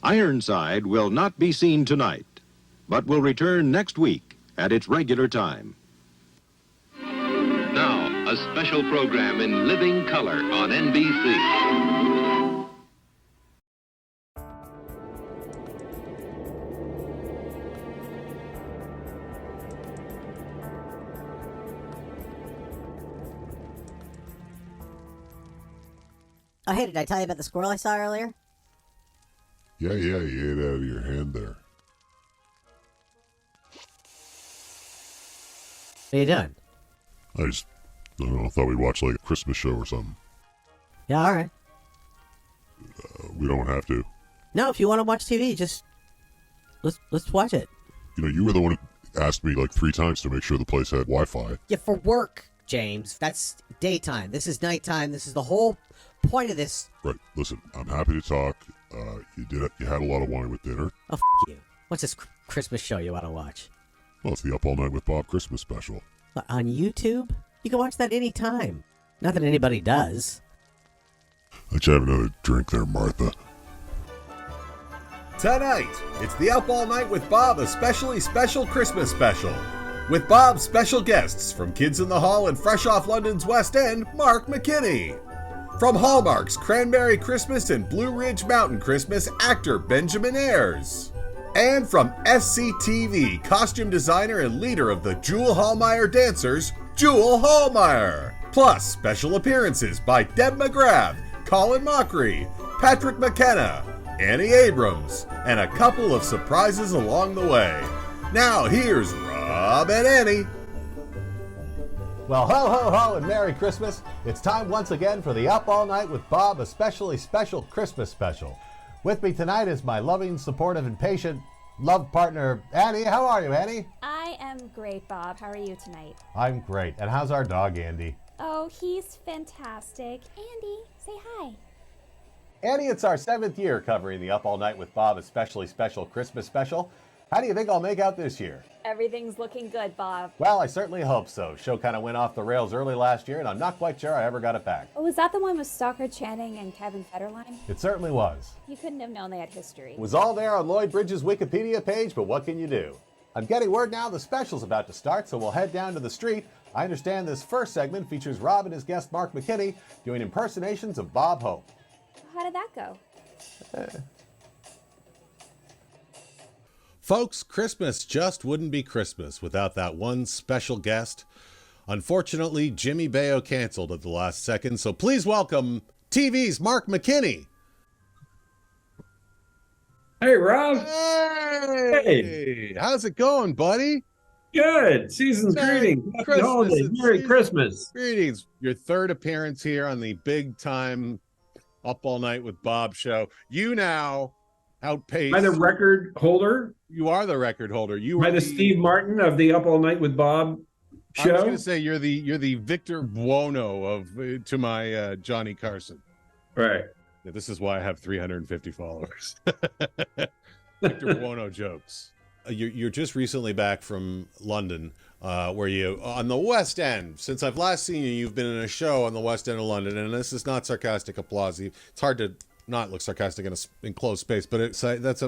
Ironside will not be seen tonight, but will return next week at its regular time. Now, a special program in living color on NBC. Oh, hey, did I tell you about the squirrel I saw earlier? Yeah, you ate out of your hand there. What are you doing? I don't know, thought we'd watch like a Christmas show or something. Yeah, all right. We don't have to. No, if you want to watch TV, just let's watch it. You know, you were the one who asked me like 3 times to make sure the place had Wi-Fi. Yeah, for work, James. That's daytime. This is nighttime. This is the whole point of this. Right. Listen, I'm happy to talk. You had a lot of wine with dinner. Oh, you. What's this Christmas show you want to watch? Well, it's the Up All Night with Bob Christmas special. On YouTube? You can watch that anytime. Not that anybody does. Let's have another drink there, Martha. Tonight, it's the Up All Night with Bob, especially special Christmas special. With Bob's special guests from Kids in the Hall and fresh off London's West End, Mark McKinney. From Hallmark's Cranberry Christmas and Blue Ridge Mountain Christmas, actor Benjamin Ayres. And from SCTV, costume designer and leader of the Juul Haalmeyer dancers, Juul Haalmeyer. Plus, special appearances by Deb McGrath, Colin Mochrie, Patrick McKenna, Annie Abrams, and a couple of surprises along the way. Now here's Rob and Annie. Well, ho, ho, ho, and Merry Christmas. It's time once again for the Up All Night with Bob, especially special Christmas special. With me tonight is my loving, supportive, and patient love partner, Annie. How are you, Annie? I am great, Bob. How are you tonight? I'm great. And how's our dog, Andy? Oh, he's fantastic. Andy, say hi. Annie, it's our 7th year covering the Up All Night with Bob, especially special Christmas special. How do you think I'll make out this year? Everything's looking good, Bob. Well, I certainly hope so. Show kind of went off the rails early last year, and I'm not quite sure I ever got it back. Oh, was that the one with Stalker Channing and Kevin Federline? It certainly was. You couldn't have known they had history. It was all there on Lloyd Bridges' Wikipedia page, but what can you do? I'm getting word now the special's about to start, so we'll head down to the street. I understand this first segment features Rob and his guest Mark McKinney doing impersonations of Bob Hope. How did that go? Folks, Christmas just wouldn't be Christmas without that one special guest. Unfortunately, Jimmy Baio canceled at the last second, so please welcome TV's Mark McKinney. Hey, Rob. Hey. How's it going, buddy? Good. Season's greetings. Happy holidays. Merry Christmas. Greetings. Your 3rd appearance here on the big time Up All Night with Bob show. You now outpace. By the record holder. You are the record holder. You by were the Steve Martin of the Up All Night with Bob show. I was going to say you're the Victor Buono of to my Johnny Carson. Right. Yeah, this is why I have 350 followers. Victor Buono jokes. You're just recently back from London, where you on the West End. Since I've last seen you, you've been in a show on the West End of London, and this is not sarcastic applause. It's hard to not look sarcastic in an enclosed space, but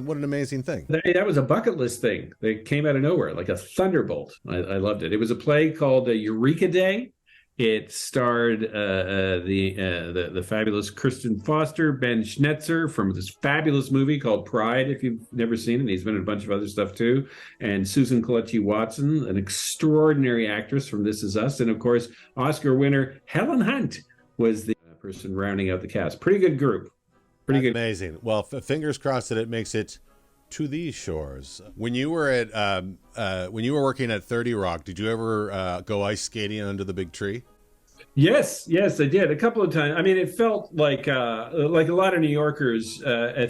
what an amazing thing. That was a bucket list thing that came out of nowhere, like a thunderbolt. I loved it. It was a play called Eureka Day. It starred the fabulous Kirsten Foster, Ben Schnetzer from this fabulous movie called Pride, if you've never seen it. He's been in a bunch of other stuff too. And Susan Kelechi Watson, an extraordinary actress from This Is Us. And of course, Oscar winner Helen Hunt was the person rounding out the cast. Pretty good group. Pretty good. Amazing. Well, fingers crossed that it makes it to these shores. When you were working at 30 Rock, did you ever go ice skating under the big tree? Yes, I did a couple of times. I mean, it felt like a lot of New Yorkers,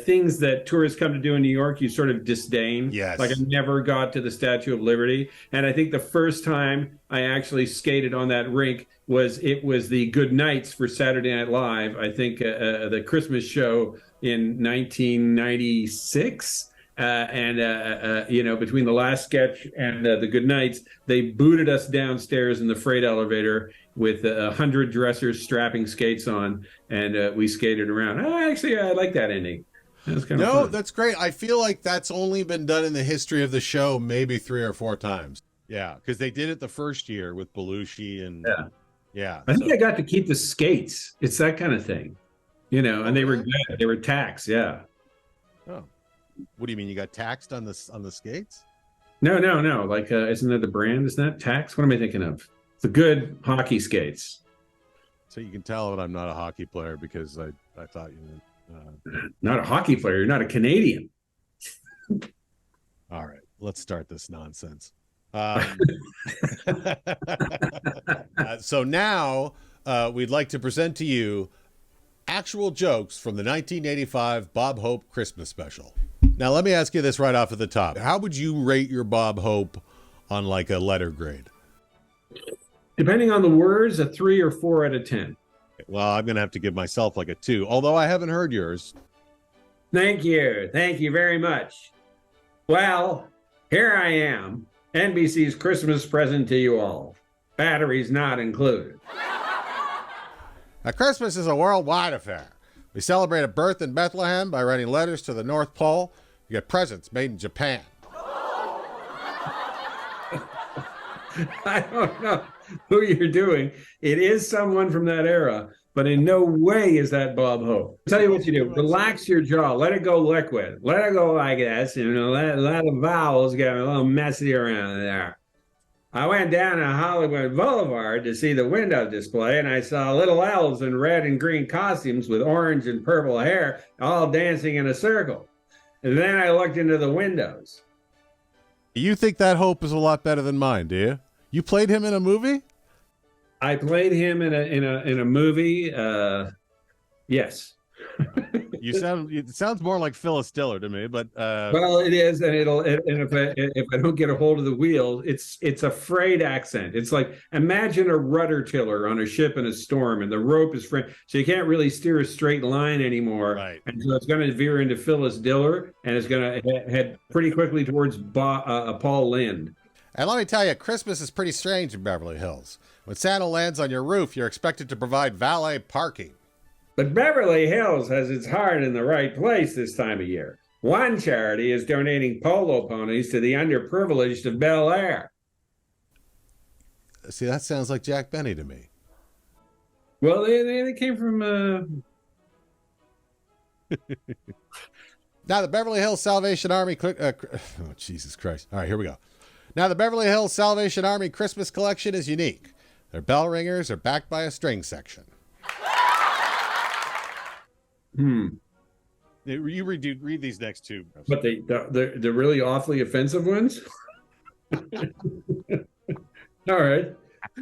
things that tourists come to do in New York, you sort of disdain. Yes. Like I never got to the Statue of Liberty. And I think the first time I actually skated on that rink was the Good Nights for Saturday Night Live. I think the Christmas show in 1996. Between the last sketch and the Good Nights, they booted us downstairs in the freight elevator with 100 dressers strapping skates on, and we skated around. I like that ending. That's kind of No, fun. that's great. I feel like that's only been done in the history of the show maybe 3 or 4 times. Yeah, because they did it the first year with Belushi and I think I got to keep the skates. It's that kind of thing, and they were good. They were tax. Yeah. Oh, what do you mean? You got taxed on the skates? No. Like, isn't that the brand? Isn't that tax? What am I thinking of? The good hockey skates. So you can tell that I'm not a hockey player because I thought you meant. Not a hockey player. You're not a Canadian. All right, let's start this nonsense. So now we'd like to present to you actual jokes from the 1985 Bob Hope Christmas special. Now, let me ask you this right off at the top. How would you rate your Bob Hope on like a letter grade? Depending on the words, a 3 or 4 out of 10. Well, I'm going to have to give myself like a 2, although I haven't heard yours. Thank you. Thank you very much. Well, here I am, NBC's Christmas present to you all. Batteries not included. Now, Christmas is a worldwide affair. We celebrate a birth in Bethlehem by writing letters to the North Pole. You get presents made in Japan. I don't know who you're doing. It is someone from that era, but in no way is that Bob Hope. I'll tell you what you do. Relax your jaw. Let it go liquid. Let it go like this. Let the vowels get a little messy around there. I went down to Hollywood Boulevard to see the window display, and I saw little elves in red and green costumes with orange and purple hair all dancing in a circle. And then I looked into the windows. You think that Hope is a lot better than mine, do you? You played him in a movie? I played him in a movie. Yes. It sounds more like Phyllis Diller to me, but well, it is, and if I don't get a hold of the wheel, it's a frayed accent. It's like, imagine a rudder tiller on a ship in a storm, and the rope is frayed, so you can't really steer a straight line anymore. Right. And so it's going to veer into Phyllis Diller, and it's going to head pretty quickly towards Paul Lynde. And let me tell you, Christmas is pretty strange in Beverly Hills. When Santa lands on your roof, you're expected to provide valet parking. But Beverly Hills has its heart in the right place this time of year. One charity is donating polo ponies to the underprivileged of Bel Air. See, that sounds like Jack Benny to me. Well, they came from... Now, the Beverly Hills Salvation Army... oh, Jesus Christ. All right, here we go. Now, the Beverly Hills Salvation Army Christmas collection is unique. Their bell ringers are backed by a string section. You read these next two. But they're really awfully offensive ones? All right.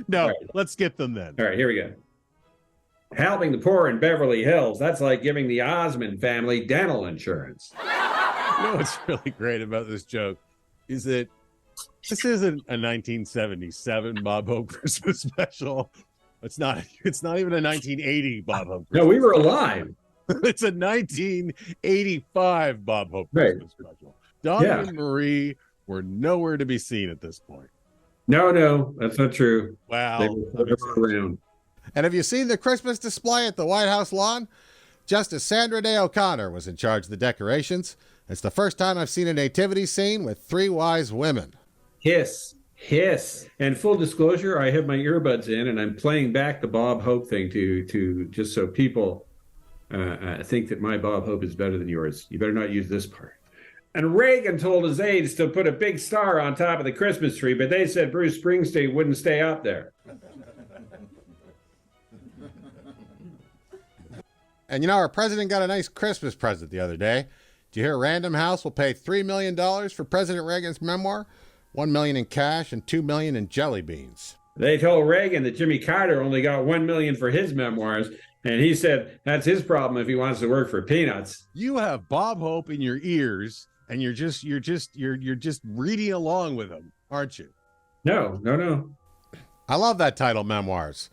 No, let's skip them then. All right, here we go. Helping the poor in Beverly Hills, that's like giving the Osmond family dental insurance. You know what's really great about this joke is that this isn't a 1977 Bob Hope Christmas special. It's not even a 1980 Bob Hope Christmas No, we were alive. It's a 1985 Bob Hope Christmas special. Donny and Marie were nowhere to be seen at this point. No, that's not true. Wow. They were around. And have you seen the Christmas display at the White House lawn? Justice Sandra Day O'Connor was in charge of the decorations. It's the first time I've seen a nativity scene with 3 wise women. Hiss. And full disclosure, I have my earbuds in and I'm playing back the Bob Hope thing to just so people think that my Bob Hope is better than yours. You better not use this part. And Reagan told his aides to put a big star on top of the Christmas tree, but they said Bruce Springsteen wouldn't stay up there. And our president got a nice Christmas present the other day. Did you hear Random House will pay $3 million for President Reagan's memoir? $1 million in cash and $2 million in jelly beans. They told Reagan that Jimmy Carter only got $1 million for his memoirs, and he said that's his problem if he wants to work for peanuts. You have Bob Hope in your ears, and you're just reading along with him, aren't you? No. I love that title, Memoirs.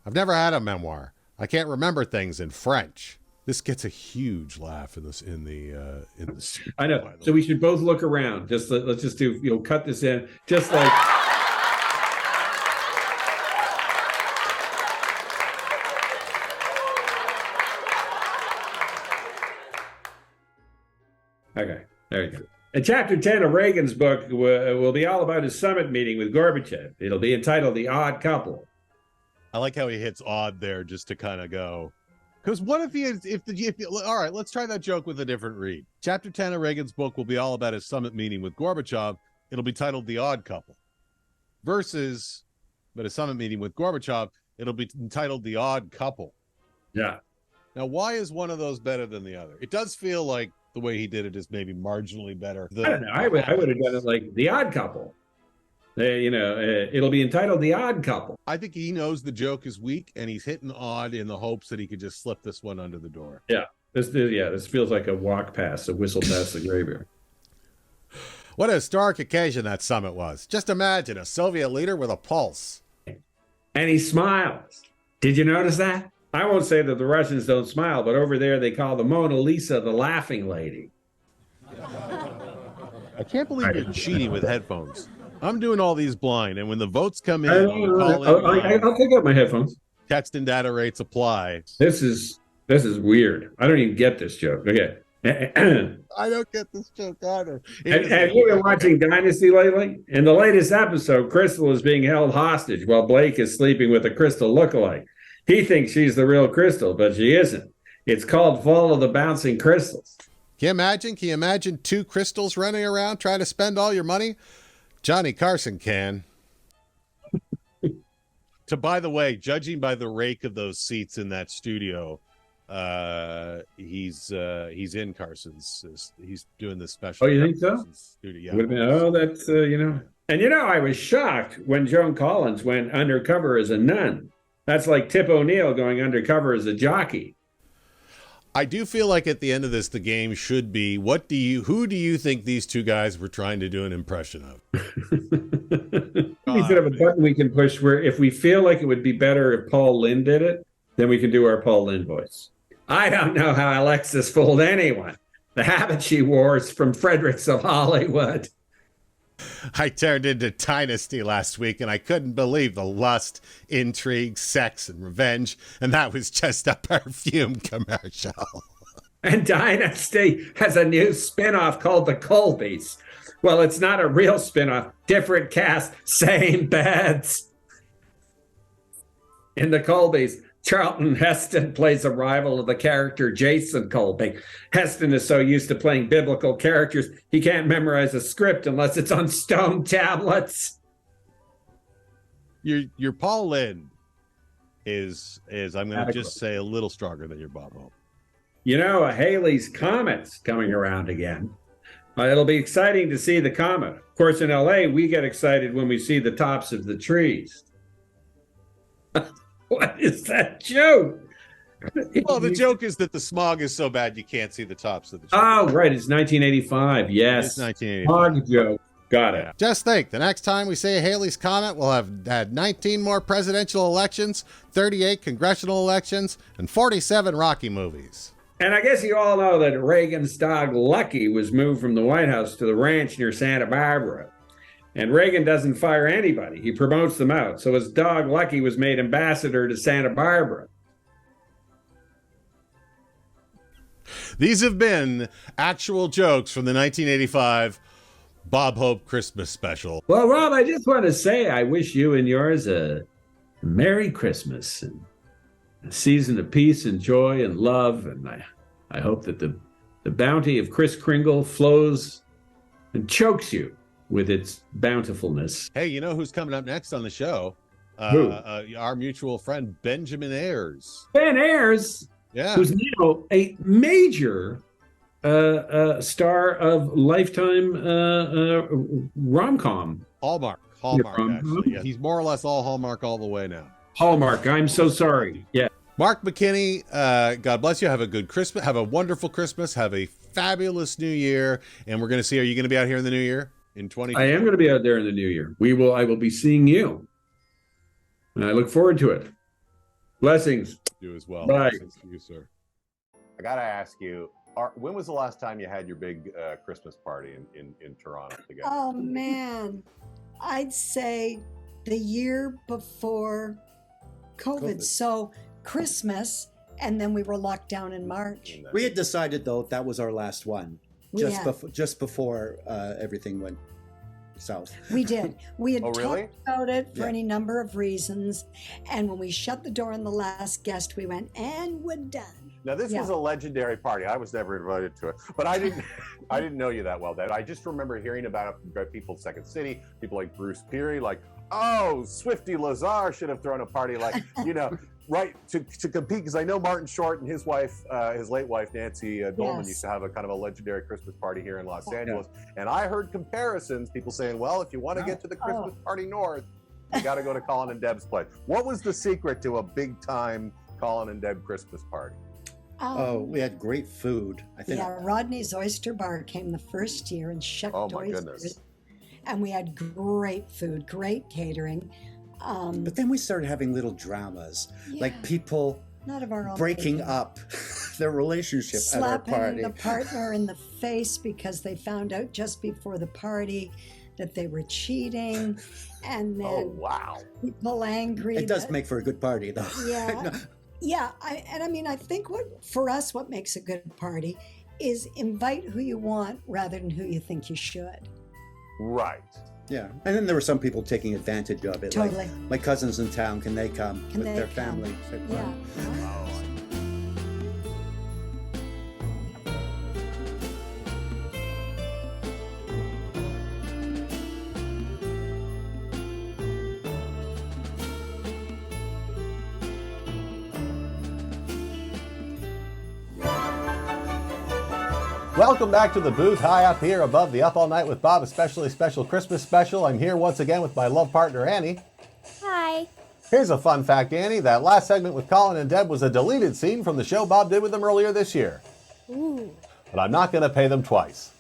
I've never had a memoir. I can't remember things in French. This gets a huge laugh in the studio. I know. So we should both look around. Let's just do, cut this in. Just like. Okay, there you go. And chapter 10 of Reagan's book will be all about his summit meeting with Gorbachev. It'll be entitled The Odd Couple. I like how he hits odd there just to kind of go. Because what if he is, all right, let's try that joke with a different read. Chapter 10 of Reagan's book will be all about his summit meeting with Gorbachev. It'll be titled The Odd Couple. Versus, but a summit meeting with Gorbachev, it'll be entitled The Odd Couple. Yeah. Now, why is one of those better than the other? It does feel like the way he did it is maybe marginally better. I don't know. I would have done it like The Odd Couple. It'll be entitled The Odd Couple. I think he knows the joke is weak, and he's hitting odd in the hopes that he could just slip this one under the door. Yeah. This feels like a walk past, a whistle past the graveyard. What a historic occasion that summit was. Just imagine a Soviet leader with a pulse. And he smiles. Did you notice that? I won't say that the Russians don't smile, but over there they call the Mona Lisa the laughing lady. I can't believe you're cheating with headphones. I'm doing all these blind, and when the votes come in, I'll take out my headphones. Text and data rates apply. This is weird. I don't even get this joke. Okay. I don't get this joke either. Have you been watching Dynasty lately? In the latest episode, Crystal is being held hostage while Blake is sleeping with a Crystal lookalike. He thinks she's the real Crystal, but she isn't. It's called Fall of the Bouncing Crystals. Can you imagine two crystals running around trying to spend all your money? Johnny Carson can. By the way, judging by the rake of those seats in that studio, he's in Carson's. He's doing this special. Oh, you think so? Studio. Yeah. That's And I was shocked when Joan Collins went undercover as a nun. That's like Tip O'Neill going undercover as a jockey. I do feel like at the end of this, the game should be, who do you think these two guys were trying to do an impression of? We should have a button we can push where if we feel like it would be better if Paul Lynde did it, then we can do our Paul Lynde voice. I don't know how Alexis fooled anyone. The habit she wore is from Fredericks of Hollywood. I turned into Dynasty last week, and I couldn't believe the lust, intrigue, sex, and revenge, and that was just a perfume commercial. And Dynasty has a new spinoff called The Colbys. Well, it's not a real spinoff. Different cast, same beds. In The Colbys, Charlton Heston plays a rival of the character Jason Colby. Heston is so used to playing biblical characters, he can't memorize a script unless it's on stone tablets. Your Paul Lynde is I'm going to just say a little stronger than your Bob Hope. Halley's Comet's coming around again. It'll be exciting to see the comet. Of course, in LA, we get excited when we see the tops of the trees. What is that joke? Well, the joke is that the smog is so bad you can't see the tops of the trees. Oh, right. It's 1985. Yes. It's 1985. Smog joke. Got it. Just think, the next time we say Halley's Comet, we'll have had 19 more presidential elections, 38 congressional elections, and 47 Rocky movies. And I guess you all know that Reagan's dog Lucky was moved from the White House to the ranch near Santa Barbara. And Reagan doesn't fire anybody. He promotes them out. So his dog Lucky was made ambassador to Santa Barbara. These have been actual jokes from the 1985 Bob Hope Christmas special. Well, Rob, I just want to say I wish you and yours a Merry Christmas and a season of peace and joy and love. And I hope that the bounty of Kris Kringle flows and chokes you with its bountifulness. Hey, you know who's coming up next on the show? Who? Our mutual friend, Benjamin Ayres. Ben Ayres, yeah, who's now a major star of Lifetime rom-com. Hallmark, actually. Yeah, he's more or less all Hallmark all the way now. Hallmark, I'm so sorry. Yeah. Mark McKinney, God bless you. Have a good Christmas. Have a wonderful Christmas. Have a fabulous New Year. And we're going to see, are you going to be out here in the New Year? In 2020? I am going to be out there in the New Year. I will be seeing you. And I look forward to it. Blessings. You as well. Bye. Blessings to you, sir. I got to ask you, when was the last time you had your big Christmas party in Toronto together? Oh, man. I'd say the year before COVID. So Christmas, and then we were locked down in March. We had decided, though, that was our last one. just before everything went south. We did. We had Oh, really? talked about it for any number of reasons. And when we shut the door on the last guest, we went, and we're done. Now this was a legendary party. I was never invited to it, but I didn't know you that well, Dad. I just remember hearing about it from people in Second City, people like Bruce Peary, like, oh, Swifty Lazar should have thrown a party, like, right, to compete, because I know Martin Short and his wife, his late wife, Nancy Dolman, used to have a kind of a legendary Christmas party here in Los Angeles. And I heard comparisons, people saying, well, if you want to get to the Christmas party north, you got to go to Colin and Deb's place. What was the secret to a big-time Colin and Deb Christmas party? We had great food. I think. Yeah, Rodney's Oyster Bar came the first year and shucked oysters. Goodness. And we had great food, great catering. But then we started having little dramas, like people not of our own breaking up their relationship at our party. Slapping the partner in the face because they found out just before the party that they were cheating. And then people angry. It does make for a good party, though. Yeah. Yeah, I think what makes a good party is invite who you want rather than who you think you should. Right. Yeah, and then there were some people taking advantage of it. Totally. Like, my cousin's in town, can they come with their family? Yeah. Welcome back to the booth high up here above the Up All Night with Bob, especially special Christmas special. I'm here once again with my love partner, Annie. Hi. Here's a fun fact, Annie. That last segment with Colin and Deb was a deleted scene from the show Bob did with them earlier this year. Ooh. But I'm not going to pay them twice.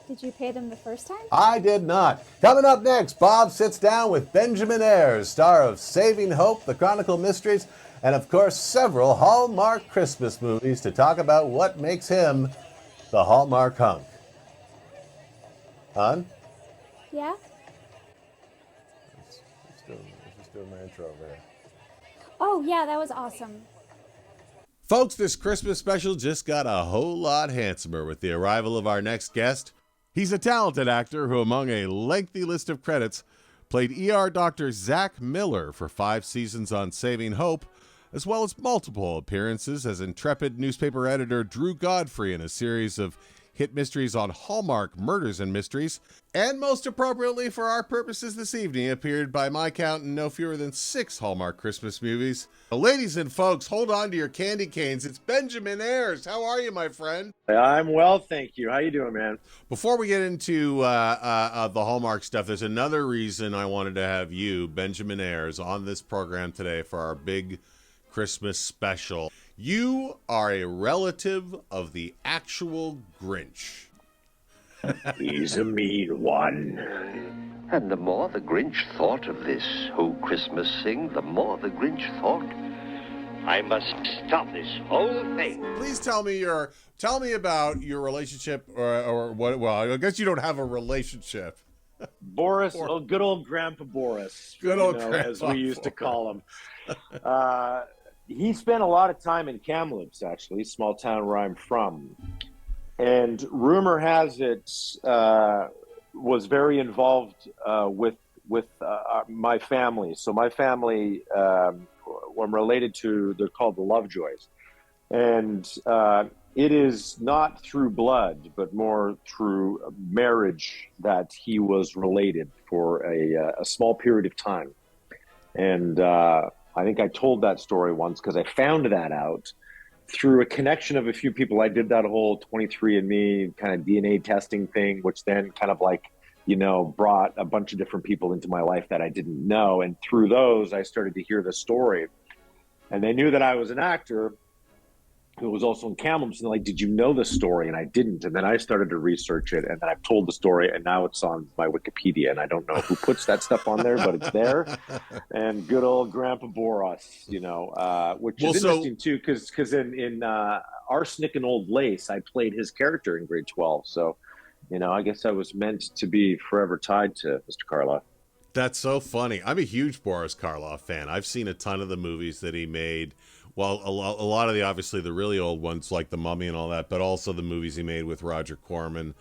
Did you pay them the first time? I did not. Coming up next, Bob sits down with Benjamin Ayres, star of Saving Hope, The Chronicle Mysteries, and of course several Hallmark Christmas movies to talk about what makes him the Hallmark hunk. Hon? Yeah? Let's do my intro over here. Oh, yeah, that was awesome. Folks, this Christmas special just got a whole lot handsomer with the arrival of our next guest. He's a talented actor who, among a lengthy list of credits, played ER Dr. Zach Miller for 5 seasons on Saving Hope, as well as multiple appearances as intrepid newspaper editor Drew Godfrey in a series of hit mysteries on Hallmark Murders and Mysteries, and most appropriately for our purposes this evening, appeared by my count in no fewer than 6 Hallmark Christmas movies. Ladies and folks, hold on to your candy canes. It's Benjamin Ayres. How are you, my friend? I'm well, thank you. How you doing, man? Before we get into the Hallmark stuff, there's another reason I wanted to have you, Benjamin Ayres, on this program today for our big Christmas special. You are a relative of the actual Grinch. He's a mean one. And the more the Grinch thought of this whole Christmas thing, the more the Grinch thought, I must stop this whole thing. Please tell me about your relationship, or what? Well, I guess you don't have a relationship. Boris, good old Grandpa Boris. Good old Grandpa, as we used to call him. He spent a lot of time in Kamloops, actually, small town where I'm from. And rumor has it, was very involved with my family. So my family, I'm related to, they're called the Lovejoys. And it is not through blood, but more through marriage that he was related for a small period of time. And I think I told that story once because I found that out through a connection of a few people. I did that whole 23andMe kind of DNA testing thing, which then kind of brought a bunch of different people into my life that I didn't know. And through those, I started to hear the story. And they knew that I was an actor who was also in Kamloops, and they're like, did you know the story? And I didn't. And then I started to research it, and then I've told the story, and now it's on my Wikipedia, and I don't know who puts that stuff on there, but it's there. And good old Grandpa Boris, which is interesting too, because in Arsenic and Old Lace, I played his character in grade 12. So, I guess I was meant to be forever tied to Mr. Karloff. That's so funny. I'm a huge Boris Karloff fan. I've seen a ton of the movies that he made. Well, a lot of the, obviously the really old ones like The Mummy and all that, but also the movies he made with Roger Corman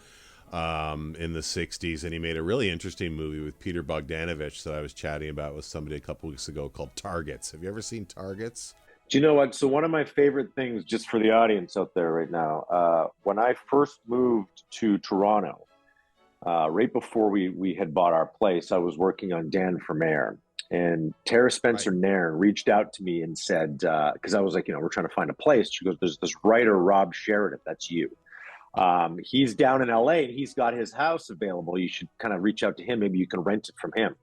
in the 60s. And he made a really interesting movie with Peter Bogdanovich that I was chatting about with somebody a couple weeks ago called Targets. Have you ever seen Targets? Do you know what? So one of my favorite things, just for the audience out there right now, when I first moved to Toronto, right before we had bought our place, I was working on Dan for Mayor. And Tara Spencer Nairn reached out to me and said, because I was like, we're trying to find a place. She goes, there's this writer, Rob Sheridan, that's you. He's down in LA and he's got his house available. You should kind of reach out to him. Maybe you can rent it from him.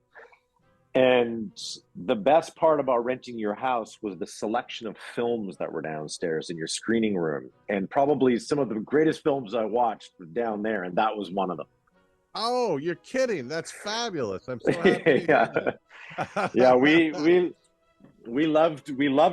And the best part about renting your house was the selection of films that were downstairs in your screening room. And probably some of the greatest films I watched were down there, and that was one of them. Oh, you're kidding. That's fabulous. I'm so happy. Yeah, we loved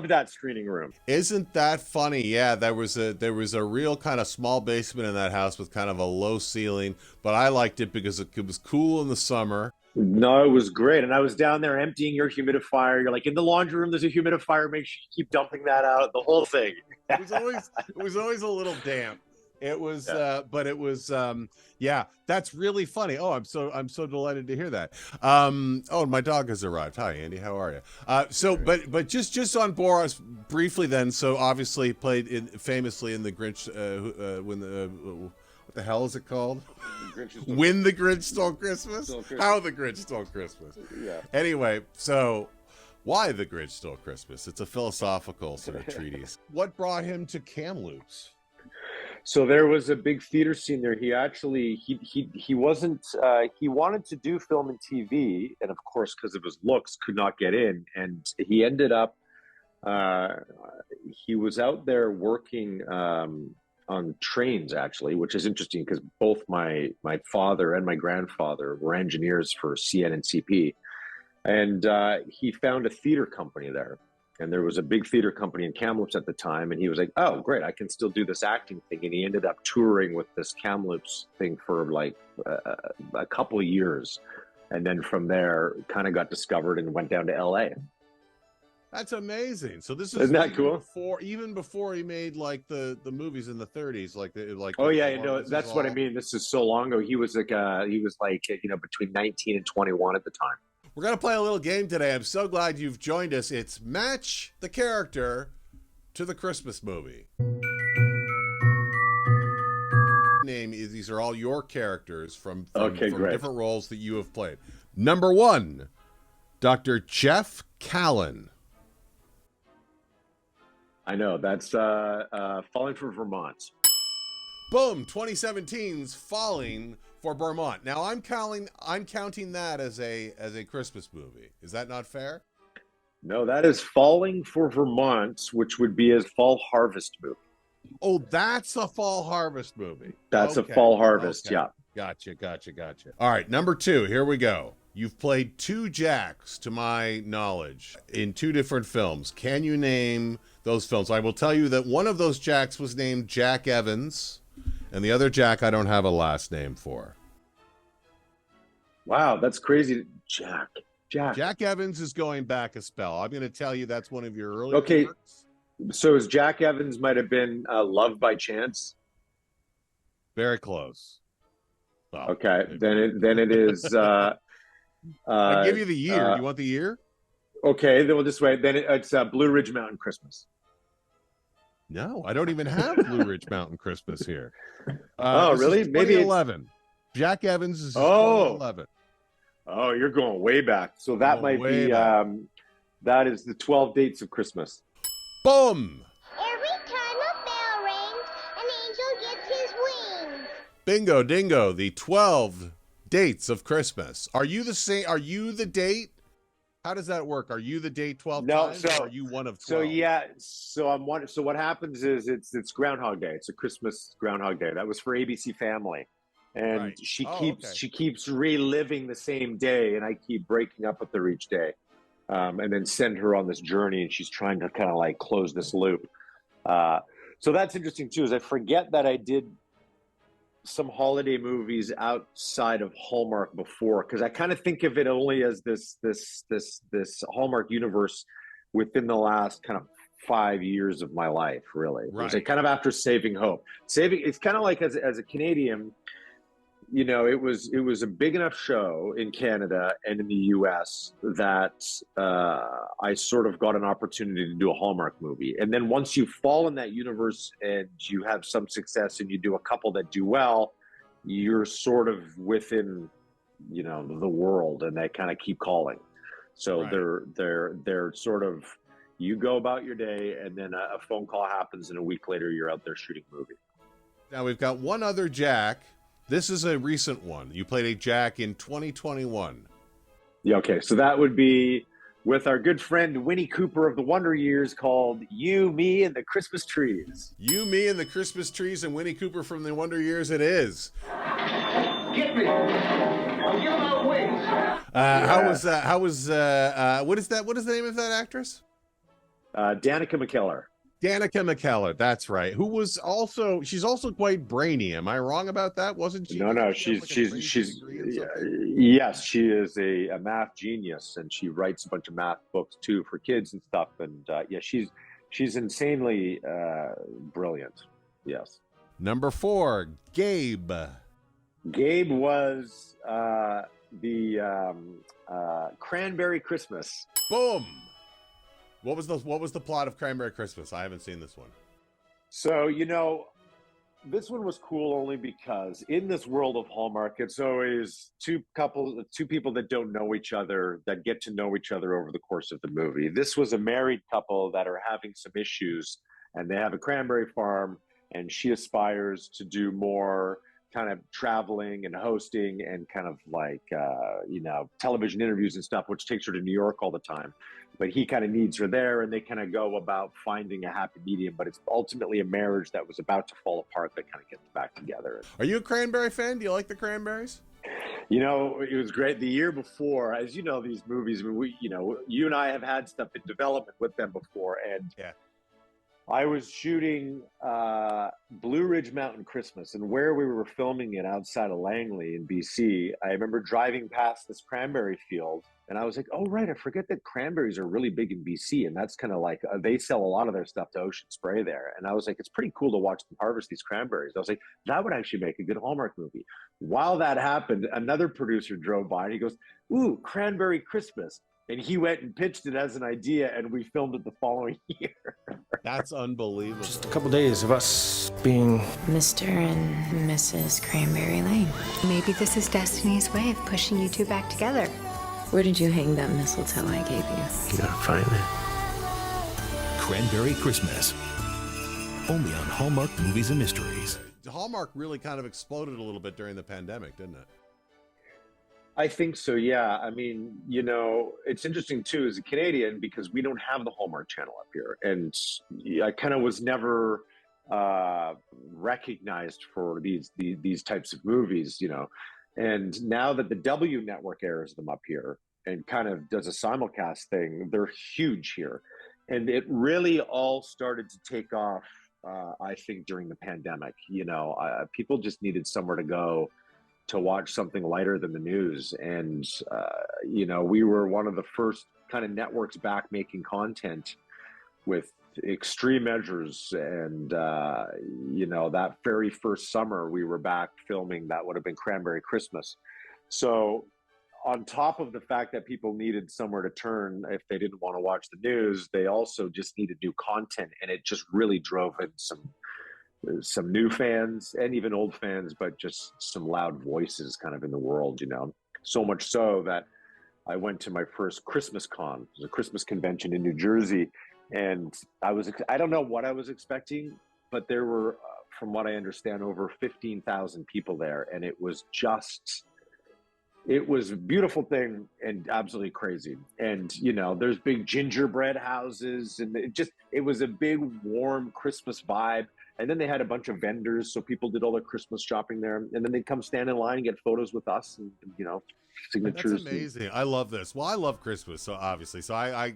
that screening room. Isn't that funny? Yeah, there was a real kind of small basement in that house with kind of a low ceiling, but I liked it because it was cool in the summer. No, it was great. And I was down there emptying your humidifier. You're like, in the laundry room, there's a humidifier. Make sure you keep dumping that out. The whole thing. It was always a little damp. It was, but it was, yeah, that's really funny. Oh, I'm so delighted to hear that. Oh, my dog has arrived. Hi, Andy. How are you? But just on Boris briefly then. So obviously played famously in the Grinch, when what the hell is it called? When the Grinch Stole Christmas? How the Grinch Stole Christmas. Yeah. Anyway, so why the Grinch Stole Christmas? It's a philosophical sort of treatise. What brought him to Kamloops? So there was a big theater scene there. He actually, he wasn't, he wanted to do film and TV, and of course, because of his looks, could not get in. And he ended up, he was out there working on trains, actually, which is interesting because both my father and my grandfather were engineers for CN and CP. And he found a theater company there. And there was a big theater company in Kamloops at the time. And he was like, oh, great, I can still do this acting thing. And he ended up touring with this Kamloops thing for like a couple of years. And then from there, kind of got discovered and went down to LA. That's amazing. So this is Isn't that cool? Even before he made like the movies in the 30s, like. Oh yeah, that's what I mean. This is so long ago. He was like between 19 and 21 at the time. We're going to play a little game today. I'm so glad you've joined us. It's Match the Character to the Christmas Movie. These are all your characters from different roles that you have played. Number 1, Dr. Jeff Callan. I know. That's Falling for Vermont. Boom, 2017's Falling for Vermont. Now I'm counting that as a Christmas movie. Is that not fair? No, that is Falling for Vermont, which would be a fall harvest movie. Oh, that's a fall harvest movie. That's a fall harvest, yeah. Gotcha. All right, number 2, here we go. You've played 2 Jacks, to my knowledge, in 2 different films. Can you name those films? I will tell you that one of those Jacks was named Jack Evans, and the other Jack I don't have a last name for. Wow, that's crazy. Jack Evans is going back a spell. I'm going to tell you that's one of your early works. So is Jack Evans might have been Love by Chance? Very close. Well, okay, then it is. I'll give you the year. You want the year? Okay, then we'll just wait. Then it's Blue Ridge Mountain Christmas. No, I don't even have Blue Ridge Mountain Christmas here. Oh, really? Maybe 2011. Jack Evans is 2011. Oh, you're going way back. So that might be. That is the 12 Dates of Christmas. Boom! Every time a bell rings, an angel gets his wings. Bingo, dingo, the 12 Dates of Christmas. Are you the same? Are you the date? How does that work? Are you the date 12 times, or are you one of 12? So yeah, so I'm one. So what happens is it's Groundhog Day. It's a Christmas Groundhog Day. That was for ABC Family, and she keeps reliving the same day, and I keep breaking up with her each day, and then send her on this journey, and she's trying to kind of like close this loop. So that's interesting too. Is I forget that I did some holiday movies outside of Hallmark before, because I kind of think of it only as this Hallmark universe within the last kind of 5 years of my life, really. It was Right. like kind of after Saving Hope. It's kind of like as a Canadian, you know, it was a big enough show in Canada and in the US that I sort of got an opportunity to do a Hallmark movie. And then once you fall in that universe and you have some success and you do a couple that do well, you're sort of within, you know, the world, and they kind of keep calling. So Right. they're sort of, you go about your day, and then a phone call happens, and a week later you're out there shooting a movie. Now we've got one other Jack. This is a recent one. You played a Jack in 2021. Yeah, okay. So that would be with our good friend Winnie Cooper of the Wonder Years, called You, Me, and the Christmas Trees. You, Me, and the Christmas Trees, and Winnie Cooper from the Wonder Years it is. Get me! I'll give him out wings. How was what is the name of that actress? Danica McKellar. Danica McKellar, that's right. She's also quite brainy. Am I wrong about that? Wasn't she? No, she's yes, she is a math genius, and she writes a bunch of math books too for kids and stuff. And yeah, she's insanely brilliant. Yes. Number 4, Gabe. Gabe was the Cranberry Christmas. Boom. What was the plot of Cranberry Christmas? I haven't seen this one. So, you know, this one was cool only because in this world of Hallmark, it's always two people that don't know each other that get to know each other over the course of the movie. This was a married couple that are having some issues, and they have a cranberry farm, and she aspires to do more kind of traveling and hosting and kind of like, you know, television interviews and stuff, which takes her to New York all the time. But he kind of needs her there, and they kind of go about finding a happy medium. But it's ultimately a marriage that was about to fall apart that kind of gets back together. Are you a Cranberry fan? Do you like the Cranberries? You know, it was great. The year before, as you know, these movies, you and I have had stuff in development with them before. And yeah, I was shooting Blue Ridge Mountain Christmas, and where we were filming it outside of Langley in BC, I remember driving past this cranberry field, and I was like, oh, right, I forget that cranberries are really big in BC, and that's kind of like, they sell a lot of their stuff to Ocean Spray there. And I was like, it's pretty cool to watch them harvest these cranberries. I was like, that would actually make a good Hallmark movie. While that happened, another producer drove by, and he goes, ooh, Cranberry Christmas. And he went and pitched it as an idea, and we filmed it the following year. That's unbelievable. Just a couple days of us being Mr. and Mrs. Cranberry Lane. Maybe this is destiny's way of pushing you two back together. Where did you hang that mistletoe I gave you? You gotta find it. Cranberry Christmas. Only on Hallmark Movies and Mysteries. Hallmark really kind of exploded a little bit during the pandemic, didn't it? I think so, yeah. I mean, you know, it's interesting too as a Canadian because we don't have the Hallmark Channel up here, and I kind of was never recognized for these types of movies, you know. And now that the W Network airs them up here and kind of does a simulcast thing, they're huge here, and it really all started to take off. I think during the pandemic, you know, people just needed somewhere to go to watch something lighter than the news. And, you know, we were one of the first kind of networks back making content with extreme measures. And, you know, that very first summer we were back filming, that would have been Cranberry Christmas. So on top of the fact that people needed somewhere to turn if they didn't want to watch the news, they also just needed new content. And it just really drove in some new fans and even old fans, but just some loud voices kind of in the world, you know. So much so that I went to my first Christmas con. It was a Christmas convention in New Jersey, and I don't know what I was expecting, but there were, from what I understand, over 15,000 people there, and it was a beautiful thing and absolutely crazy. And, you know, there's big gingerbread houses, and it was a big, warm Christmas vibe. And then they had a bunch of vendors, so people did all their Christmas shopping there. And then they'd come stand in line and get photos with us, and you know, signatures. That's amazing. I love this. Well, I love Christmas, so obviously, so I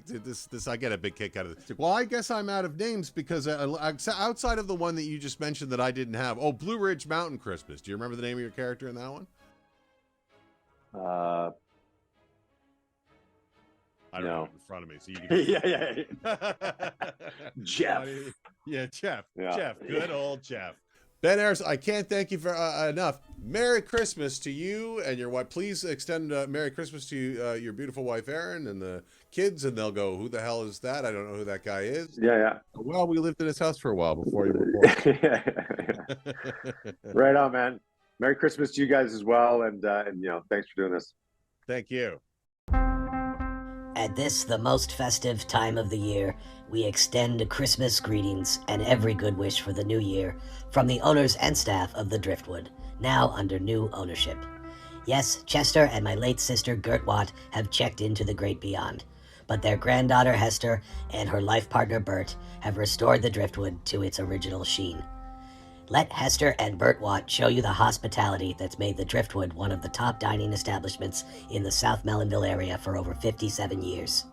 get a big kick out of this. Well, I guess I'm out of names because outside of the one that you just mentioned that I didn't have. Oh, Blue Ridge Mountain Christmas. Do you remember the name of your character in that one? I don't have it in front of me, so you yeah. Jeff. Yeah, Jeff. Yeah. Jeff. Good old Jeff. Ben Ayres, I can't thank you for enough. Merry Christmas to you and your wife. Please extend Merry Christmas to your beautiful wife, Erin, and the kids, and they'll go, who the hell is that? I don't know who that guy is. Yeah. Well, we lived in his house for a while before you were born. Right on, man. Merry Christmas to you guys as well, and thanks for doing this. Thank you. At this, the most festive time of the year, we extend Christmas greetings and every good wish for the new year from the owners and staff of the Driftwood, now under new ownership. Yes, Chester and my late sister Gert Watt have checked into the great beyond, but their granddaughter Hester and her life partner Bert have restored the Driftwood to its original sheen. Let Hester and Bert Watt show you the hospitality that's made the Driftwood one of the top dining establishments in the South Mellonville area for over 57 years.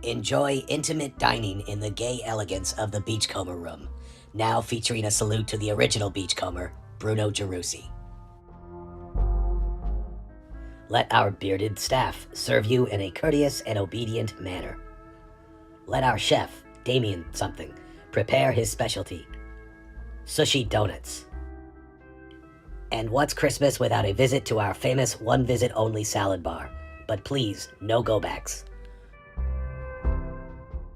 Enjoy intimate dining in the gay elegance of the Beachcomber Room, now featuring a salute to the original Beachcomber, Bruno Gerussi. Let our bearded staff serve you in a courteous and obedient manner. Let our chef, Damien something, prepare his specialty, Sushi Donuts. And what's Christmas without a visit to our famous one-visit-only salad bar? But please, no go-backs.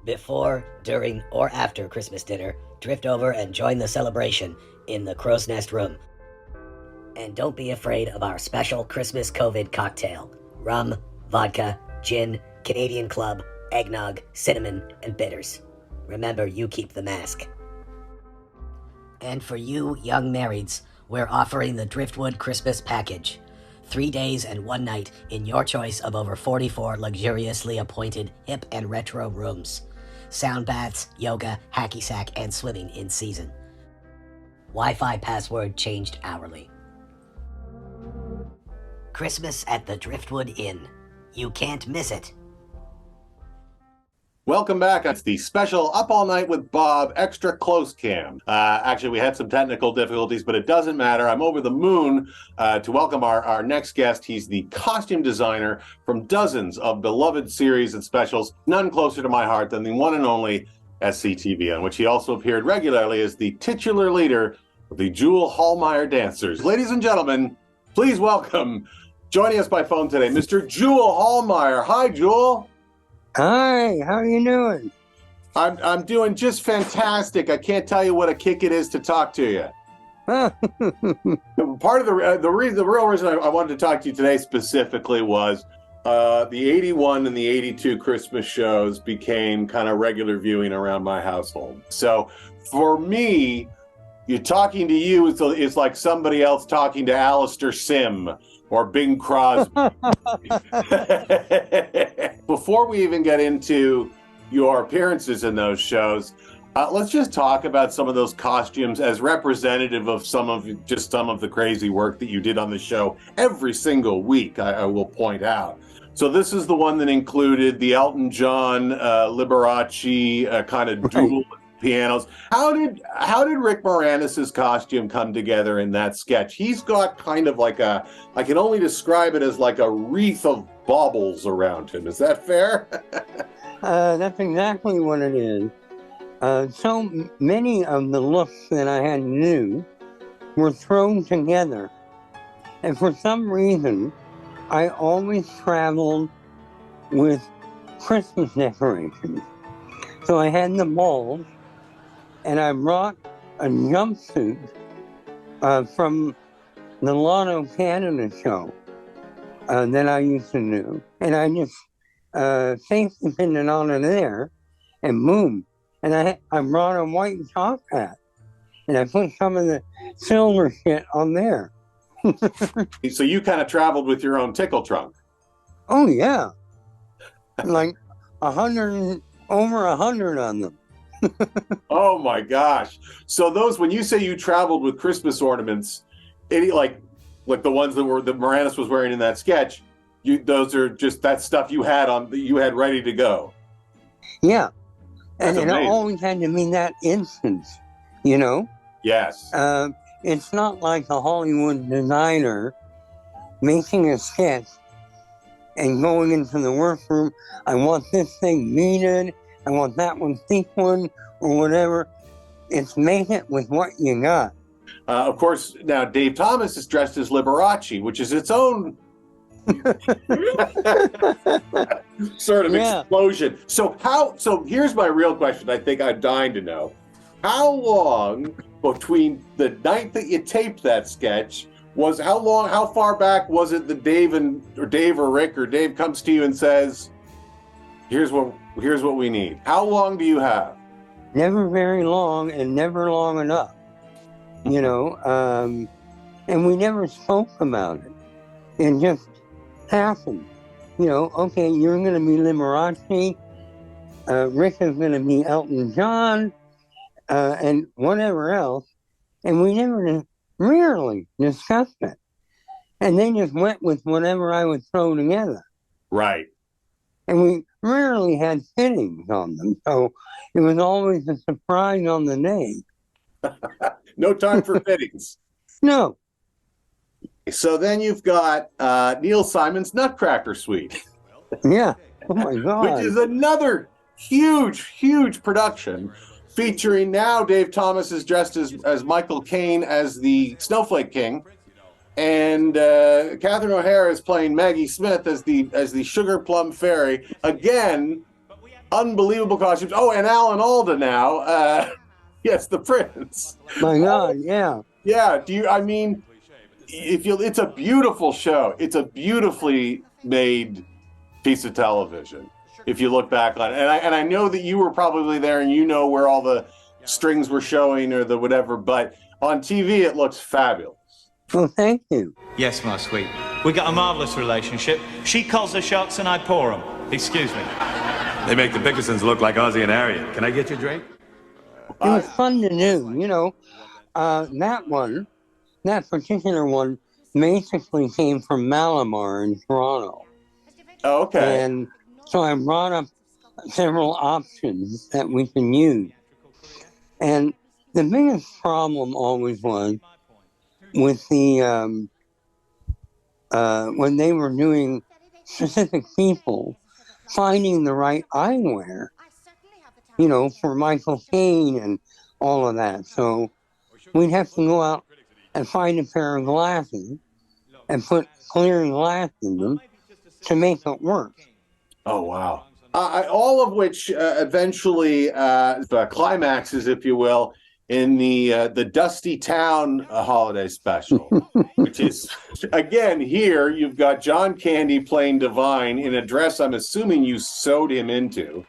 Before, during, or after Christmas dinner, drift over and join the celebration in the Crow's Nest Room. And don't be afraid of our special Christmas COVID cocktail. Rum, vodka, gin, Canadian Club, eggnog, cinnamon, and bitters. Remember, you keep the mask. And for you young marrieds, we're offering the Driftwood Christmas Package. 3 days and 1 night in your choice of over 44 luxuriously appointed hip and retro rooms. Sound baths, yoga, hacky sack, and swimming in season. Wi-Fi password changed hourly. Christmas at the Driftwood Inn. You can't miss it. Welcome back. It's the special Up All Night with Bob extra close cam. Actually, we had some technical difficulties, but it doesn't matter. I'm over the moon to welcome our next guest. He's the costume designer from dozens of beloved series and specials, none closer to my heart than the one and only SCTV, on which he also appeared regularly as the titular leader of the Juul Haalmeyer dancers. Ladies and gentlemen, please welcome, joining us by phone today, Mr. Juul Haalmeyer. Hi, Juul. Hi, how are you doing? I'm doing just fantastic. I can't tell you what a kick it is to talk to you. Part of the real reason I wanted to talk to you today specifically was the 81 and the 82 Christmas shows became kind of regular viewing around my household. So for me, talking to you is like somebody else talking to Alistair Sim or Bing Crosby. Before we even get into your appearances in those shows, let's just talk about some of those costumes as representative of some of the crazy work that you did on the show every single week, I will point out. So this is the one that included the Elton John, Liberace kind of dual pianos. How did Rick Moranis' costume come together in that sketch? He's got kind of like I can only describe it as like a wreath of baubles around him. Is that fair? That's exactly what it is. So many of the looks that I had new were thrown together. And for some reason, I always traveled with Christmas decorations. So I had the balls, and I brought a jumpsuit from the Lotto Canada show that I used to do. And I just safety pinned it on there, and boom. And I brought a white top hat, and I put some of the silver shit on there. So you kind of traveled with your own tickle trunk. Oh, yeah. Like over 100 on them. Oh my gosh. So those, when you say you traveled with Christmas ornaments, like the ones that Moranis was wearing in that sketch, those are just that stuff you had ready to go. Yeah. And it always had to be that instance, you know? Yes. It's not like a Hollywood designer making a sketch and going into the workroom. I want this thing beaded. I want that one sequined or whatever. It's make it with what you got. Of course, now Dave Thomas is dressed as Liberace, which is its own sort of explosion. So here's my real question. I think I'm dying to know. How long between the night that you taped that sketch how far back was it that Dave or Rick or Dave comes to you and says, here's what we need? How long do you have? Never very long, and never long enough. You know, and we never spoke about it. It just happened. You know, okay, you're going to be Liberace, Rick is going to be Elton John, and whatever else. And we never rarely discussed it. And they just went with whatever I would throw together. Right. And we rarely had fittings on them. So it was always a surprise on the day. No time for fittings. No. So then you've got Neil Simon's Nutcracker Suite. Yeah. Oh my God. Which is another huge production featuring now Dave Thomas is dressed as Michael Caine as the Snowflake King, and Catherine O'Hara is playing Maggie Smith as the Sugar Plum Fairy. Again, unbelievable costumes. Oh, and Alan Alda now. Yes, the Prince. My God, yeah. Yeah. It's a beautiful show. It's a beautifully made piece of television. If you look back on it, and I know that you were probably there, and you know where all the strings were showing or the whatever. But on TV, it looks fabulous. Well, thank you. Yes, my sweet. We got a marvelous relationship. She calls the shots and I pour them. Excuse me. They make the Bickersons look like Ozzy and Harriet. Can I get you a drink? It was fun to do, you know. That particular one basically came from Malamar in Toronto. Oh, okay. And so I brought up several options that we can use. And the biggest problem always was with the, when they were doing specific people, finding the right eyewear, you know, for Michael Caine and all of that. So we'd have to go out and find a pair of glasses and put clear glass in them to make it work. Oh, wow. All of which eventually climaxes, if you will, in the Dusty Town holiday special, which is, again, here you've got John Candy playing Divine in a dress I'm assuming you sewed him into.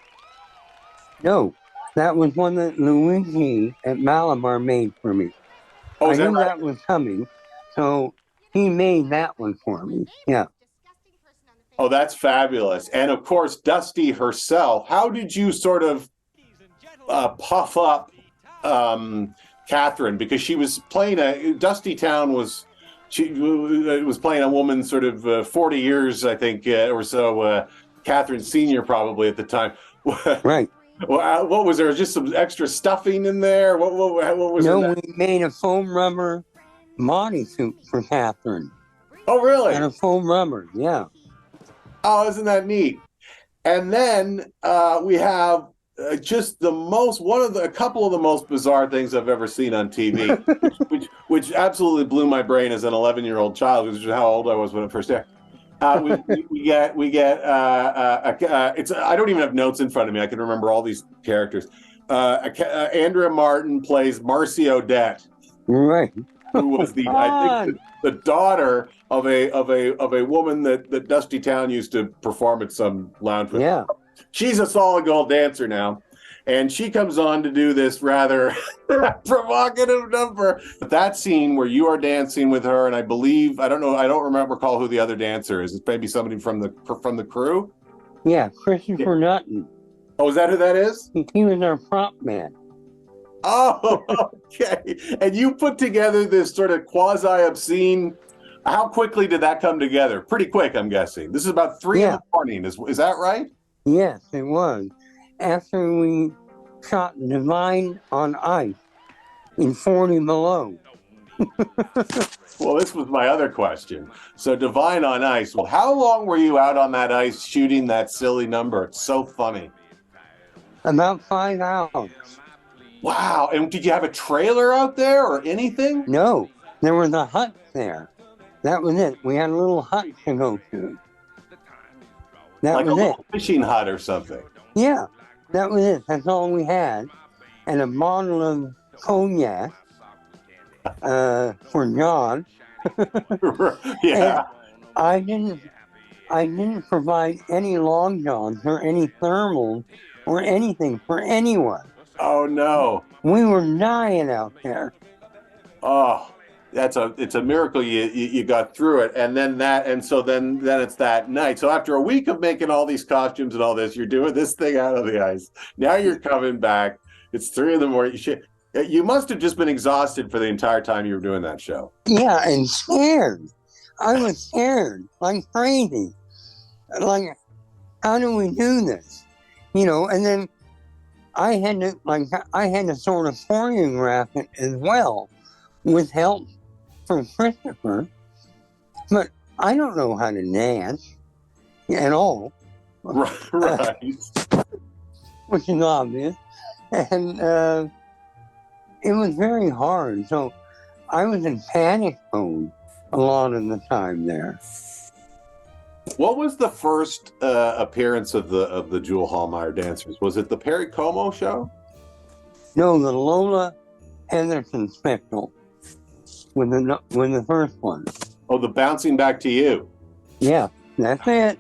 No, that was one that Luigi at Malamar made for me. Oh, I knew that was coming, so he made that one for me. Yeah. Oh, that's fabulous. And of course, Dusty herself. How did you sort of puff up Catherine? Because she was playing Dusty Town was playing a woman sort of 40 years, I think, or so. Catherine Senior probably at the time. Right. What was there? Just some extra stuffing in there? What was no, in that? We made a foam rubber bodysuit for Catherine. Oh, really? And a foam rubber, yeah. Oh, isn't that neat? And then we have just a couple of the most bizarre things I've ever seen on TV, which absolutely blew my brain as an 11-year-old child, which is how old I was when it first aired. We get it's I don't even have notes in front of me. I can remember all these characters. Andrea Martin plays Marcy Odette, right? Who was I think the daughter of a woman that Dusty Town used to perform at some lounge with. Yeah. She's a solid gold dancer now. And she comes on to do this rather provocative number. That scene where you are dancing with her, and I don't recall who the other dancer is. It's maybe somebody from the crew? Yeah, Christopher Nutton. Oh, is that who that is? He was our prop man. Oh, okay. And you put together this sort of quasi-obscene. How quickly did that come together? Pretty quick, I'm guessing. This is about 3 in the morning. Is that right? Yes, it was. After we shot Divine on ice in 40 below. Well, this was my other question. So, Divine on Ice. Well, how long were you out on that ice shooting that silly number? It's so funny. About 5 hours. Wow. And did you have a trailer out there or anything? No, there was a hut there. That was it. We had a little hut to go to. That like was a it. little fishing hut or something. Yeah, that was it. That's all we had. And a bottle of cognac for John. Yeah. And I didn't provide any long johns or any thermals or anything for anyone. Oh no. We were dying out there. Oh, it's a miracle you got through it. And then so then it's that night. So after a week of making all these costumes and all this, you're doing this thing out of the ice. Now you're coming back. It's 3 a.m. You must have just been exhausted for the entire time you were doing that show. Yeah, and scared. I was scared like crazy. Like, how do we do this? You know, and then I had to sort of choreograph it as well with help from Christopher. But I don't know how to dance at all. Right. Which is obvious. And it was very hard. So I was in panic mode a lot of the time there. What was the first appearance of the Juul Haalmeyer dancers? Was it the Perry Como show? No, the Lola Henderson special was the first one. Oh, the Bouncing Back to You. Yeah, that's it.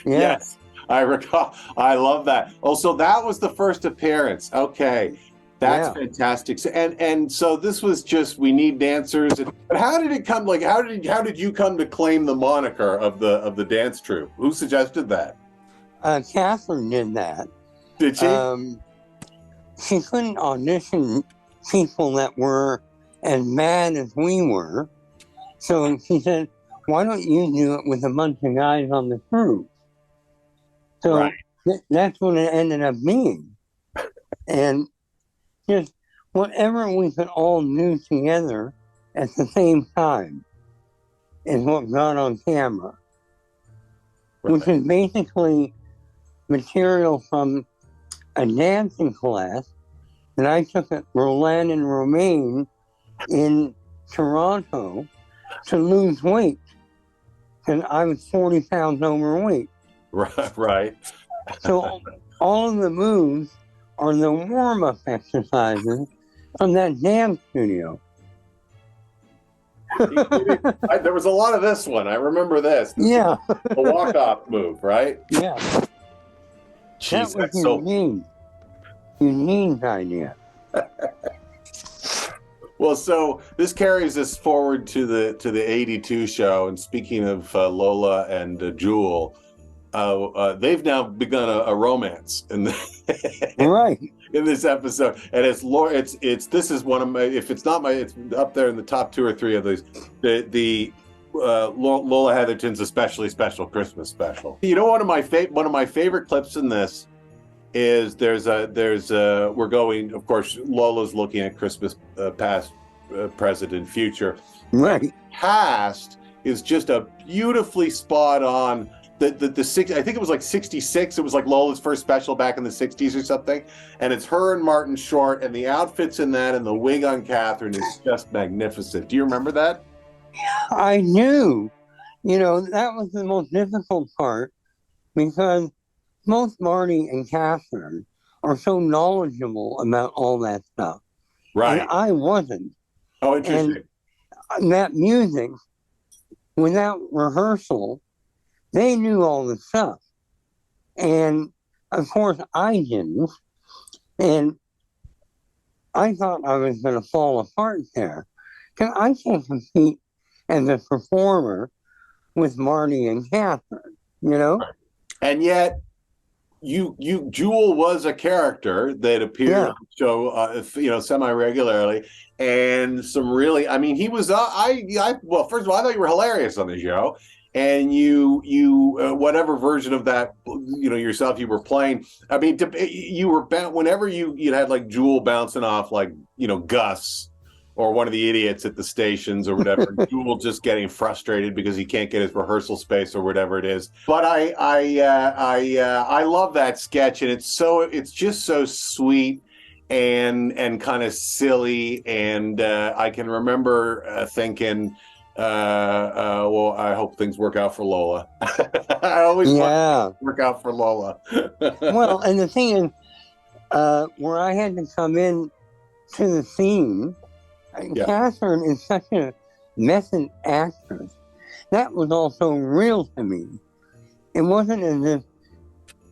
Yes, I recall. I love that. Oh, so that was the first appearance. Okay. That's fantastic. So, and so this was just, we need dancers. But how did it come? Like, how did you come to claim the moniker of the dance troupe? Who suggested that? Catherine did that. Did she? She couldn't audition people that were as mad as we were. So she said, "Why don't you do it with a bunch of guys on the crew?" So that's what it ended up being, and just whatever we could all do together at the same time is what got on camera, which is basically material from a dancing class that I took at Roland and Romaine in Toronto to lose weight, because I was 40 pounds overweight. Right. So all of the moves are the warm-up exercises from that dance studio. There was a lot of this one. I remember this. Yeah. The walk-off move, right? Yeah. Jeez, that was Eugene's idea. Well, so this carries us forward to the 82 show. And speaking of Lola and Juul, they've now begun a romance in in this episode, and it's this is one of my, if it's not my, it's up there in the top 2 or 3 of these. The Lola Heatherton's especially special Christmas special. You know, one of my favorite clips in this is there's we're going, of course, Lola's looking at Christmas past, present, and future. Right. Past is just a beautifully spot on. The six, I think it was like 66. It was like Lola's first special back in the 60s or something. And it's her and Martin Short, and the outfits in that and the wig on Catherine is just magnificent. Do you remember that? I knew. You know, that was the most difficult part, because both Marty and Catherine are so knowledgeable about all that stuff. Right. And I wasn't. Oh, interesting. And that music, without rehearsal, they knew all the stuff. And of course I didn't. And I thought I was going to fall apart there, because I can't compete as a performer with Marty and Catherine, you know? And yet, Juul was a character that appeared on the show, semi-regularly, and some really, I mean, he was, well, first of all, I thought you were hilarious on the show, and you whatever version of that, yourself you were playing. I mean, you were whenever you had like Juul bouncing off like Gus or one of the idiots at the stations or whatever. Juul just getting frustrated because he can't get his rehearsal space or whatever it is. But I love that sketch, and it's just so sweet and kind of silly. And I can remember thinking, well, I hope things work out for Lola. I always want to work out for Lola. Well, and the thing is, where I had to come in to the scene, Catherine is such a method actress. That was also real to me. It wasn't as if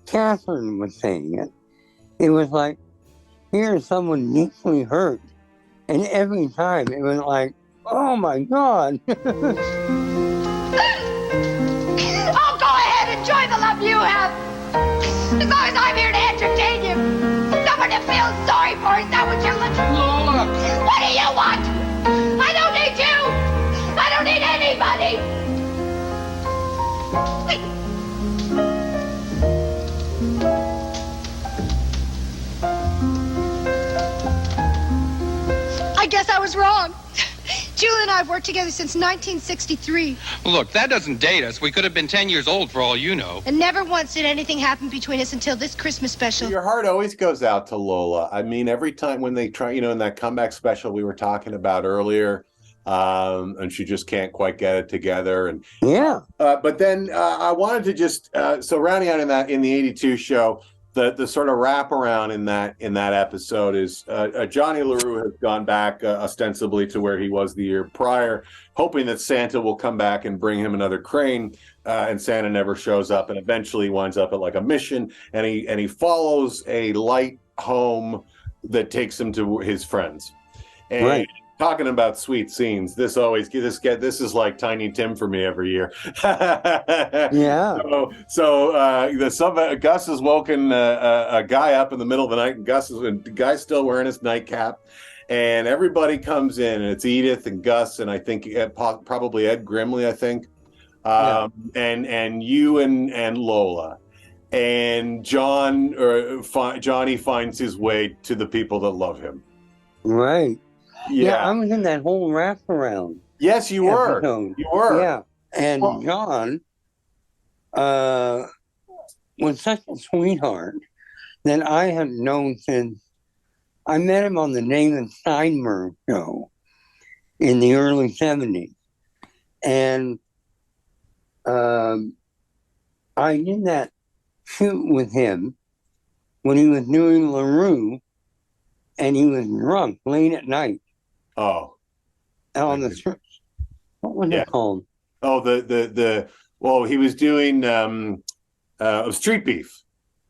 Catherine was saying it. It was like, here's someone deeply hurt. And every time it was like, oh my God. Oh, go ahead, enjoy the love you have. As long as I'm here to entertain you. Someone to feel sorry for, is that what you're looking for? Lola! What do you want? I don't need you! I don't need anybody! I guess I was wrong. Julie and I have worked together since 1963. Look, that doesn't date us. We could have been 10 years old for all you know. And never once did anything happen between us until this Christmas special. Your heart always goes out to Lola. I mean, every time when they try, in that comeback special we were talking about earlier, and she just can't quite get it together. And but then I wanted to just so rounding out in the '82 show. The sort of wraparound in that episode is Johnny LaRue has gone back ostensibly to where he was the year prior, hoping that Santa will come back and bring him another crane, and Santa never shows up, and eventually winds up at like a mission, and he follows a light home that takes him to his friends. And right. Talking about sweet scenes, this is like Tiny Tim for me every year. Yeah. So Gus has woken a guy up in the middle of the night, and the guy's still wearing his nightcap, and everybody comes in, and it's Edith and Gus, and I think probably Ed Grimley, I think, and you and Lola, and Johnny finds his way to the people that love him. Right. Yeah, I was in that whole wraparound. Yes, you were. Episode. You were. Yeah, and John was such a sweetheart that I had known since I met him on the Nathan Steinberg show in the early 70s. And I did that shoot with him when he was doing LaRue, and he was drunk late at night. Oh, on the street. What was it called? Oh, well, he was doing Street Beef.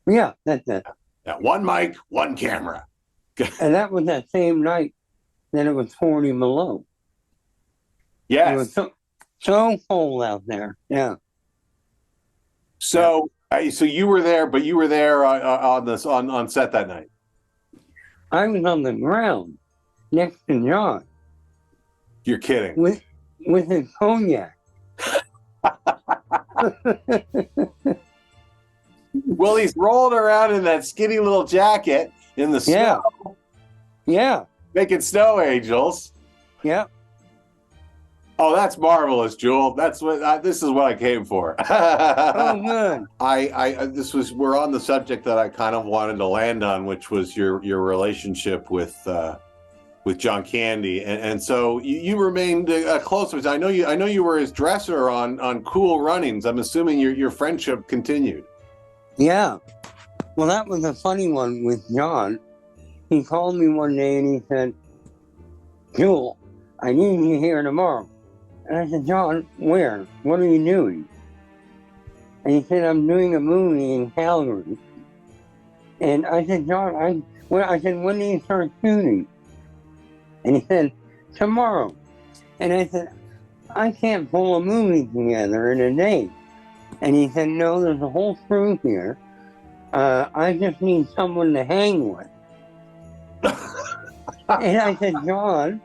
Yeah, that's it. Yeah, one mic, one camera. And that was that same night that it was 40 below. Yes. It was so cold out there. Yeah. So you were there, but you were there on set that night. I was on the ground next to John. You're kidding. With his cognac. Well, he's rolling around in that skinny little jacket in the snow. Yeah. Making snow angels. Yeah. Oh, that's marvelous, Juul. That's what this is what I came for. Oh, good. We're on the subject that I kind of wanted to land on, which was your relationship with John Candy, and so you remained close. I know you were his dresser on Cool Runnings. I'm assuming your friendship continued. Yeah. Well, that was a funny one with John. He called me one day and he said, "Juul, I need you here tomorrow." And I said, "John, where? What are you doing?" And he said, "I'm doing a movie in Calgary." And I said, "John, when do you start shooting?" And he said, "Tomorrow." And I said, "I can't pull a movie together in a day." And he said, "No, there's a whole crew here. I just need someone to hang with." And I said, "John,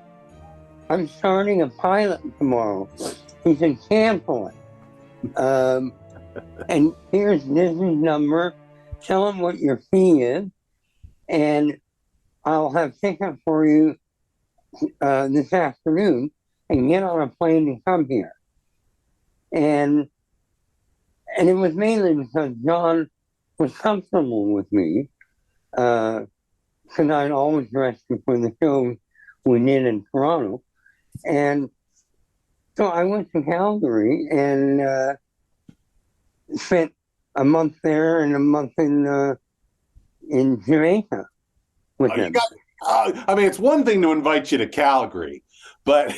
I'm starting a pilot tomorrow." He said, "Cancel it." And here's Disney's number. Tell them what your fee is, and I'll have tickets for you this afternoon, and get on a plane to come here. And it was mainly because John was comfortable with me, because I'd always dressed for the shows we did in Toronto. And so I went to Calgary and spent a month there and a month in Jamaica with them. I mean, it's one thing to invite you to Calgary, but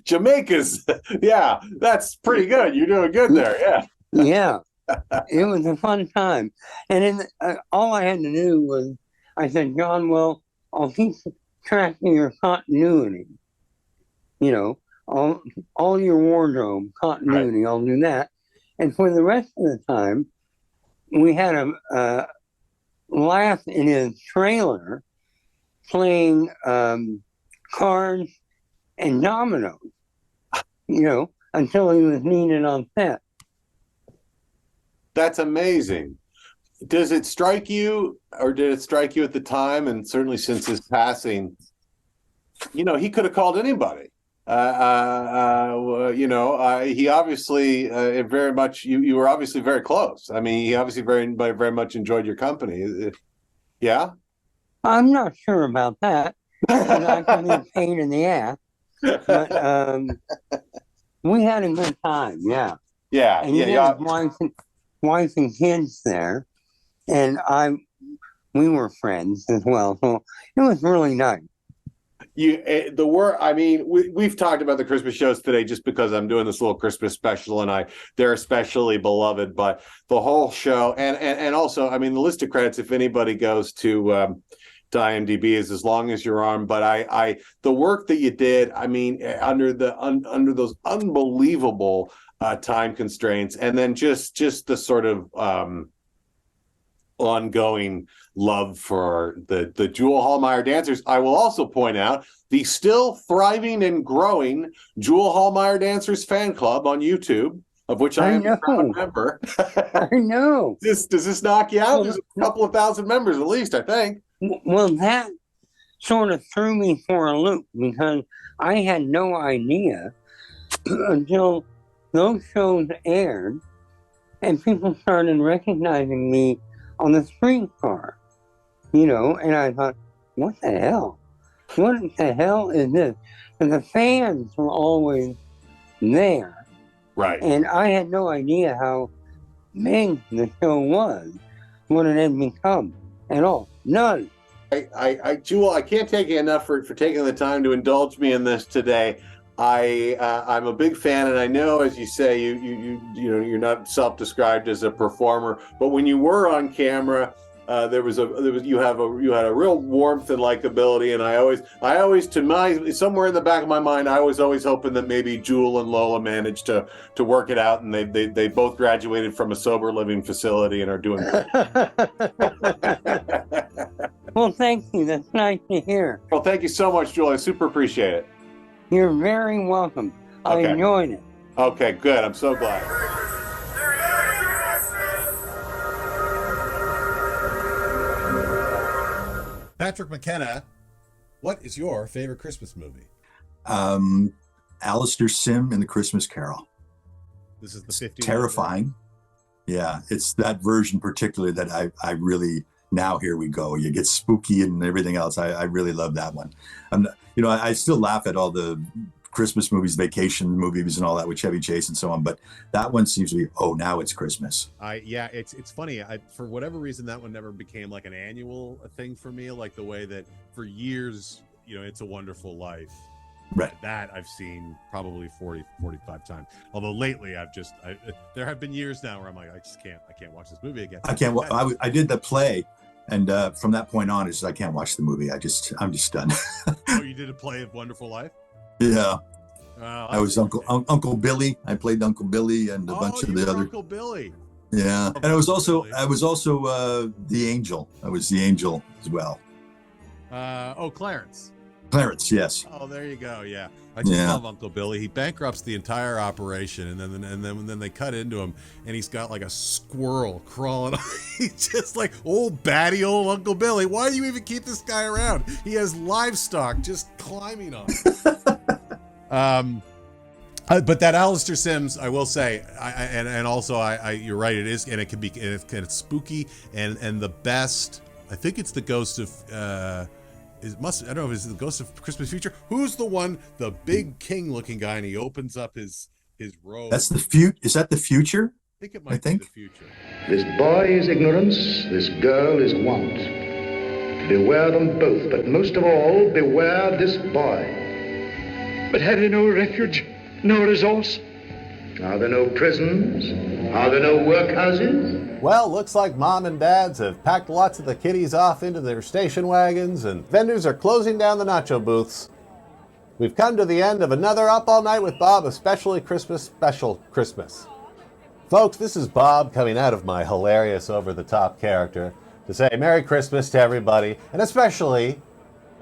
Jamaica's, yeah, that's pretty good. You're doing good there, yeah. Yeah, it was a fun time. And then all I had to do was, I said, John, well, I'll keep track of your continuity. You know, all your wardrobe continuity, right. I'll do that. And for the rest of the time, we had a laugh in his trailer playing cards and dominoes, you know, until he was needed on set. That's amazing. Does it strike you, or did it strike you at the time, and certainly since his passing, you know, he could have called anybody. You know, he obviously very much, you were obviously very close. I mean, he obviously very much enjoyed your company. Yeah? I'm not sure about that. I can be a pain in the ass. But we had a good time, yeah. Yeah, and you had wife and kids there, and we were friends as well, so it was really nice. I mean, we've talked about the Christmas shows today just because I'm doing this little Christmas special, and they're especially beloved. But the whole show, and also, I mean, the list of credits, if anybody goes to IMDb, is as long as your arm. But the work that you did, I mean, under those unbelievable time constraints, and then just the sort of ongoing love for the Juul Haalmeyer dancers. I will also point out the still thriving and growing Juul Haalmeyer Dancers fan club on YouTube, of which I am a proud member. I know. Does this knock you out? There's a couple of thousand members at least, I think. Well, that sort of threw me for a loop, because I had no idea until those shows aired and people started recognizing me on the streetcar, you know, and I thought, what the hell? What the hell is this? And the fans were always there. Right. And I had no idea how big the show was, what it had become at all. None. Juul, I can't thank you enough for taking the time to indulge me in this today. I'm a big fan, and I know, as you say, you know, you're not self-described as a performer, but when you were on camera, you had a real warmth and likability, and I always somewhere in the back of my mind, I was always hoping that maybe Juul and Lola managed to work it out, and they both graduated from a sober living facility and are doing great. Well, thank you. That's nice to hear. Well, thank you so much, Juul. I super appreciate it. You're very welcome. I enjoyed it. Okay, good. I'm so glad. Patrick McKenna, what is your favorite Christmas movie? Alistair Sim in The Christmas Carol. This is the 50. Terrifying. Yeah, it's that version particularly that I really, now here we go. You get spooky and everything else. I really love that one. I still laugh at all the Christmas movies, vacation movies and all that with Chevy Chase and so on, but that one seems to be, now it's Christmas. It's funny. For whatever reason, that one never became like an annual thing for me, like the way that for years, you know, It's a Wonderful Life. Right. That I've seen probably 40, 45 times. Although lately there have been years now where I'm like, I can't watch this movie again. I did the play, and from that point on, I can't watch the movie. I'm just done. Oh, you did a play of Wonderful Life? Yeah. I was Uncle Billy. I played Uncle Billy and a bunch of the other. Uncle Billy. Yeah, and I was also the angel. I was the angel as well. Clarence. Clarence, yes. Oh, there you go. Yeah, I just love Uncle Billy. He bankrupts the entire operation, and then they cut into him, and he's got like a squirrel crawling. He's just like old batty old Uncle Billy. Why do you even keep this guy around? He has livestock just climbing on him. But that Alistair Sims, I will say, you're right. It is, and it can be, and it's spooky, and the best. I think it's the ghost of. I don't know if it's the Ghost of Christmas Future. Who's the one, the big king-looking guy, and he opens up his robe. That's the future. Is that the future? I think it might be the future. This boy is ignorance, this girl is want. Beware them both, but most of all, beware this boy. But have they no refuge, no resource? Are there no prisons? Are there no workhouses? Well, looks like mom and dads have packed lots of the kiddies off into their station wagons, and vendors are closing down the nacho booths. We've come to the end of another Up All Night with Bob, especially Christmas special Christmas. Folks, this is Bob coming out of my hilarious over-the-top character to say Merry Christmas to everybody, and especially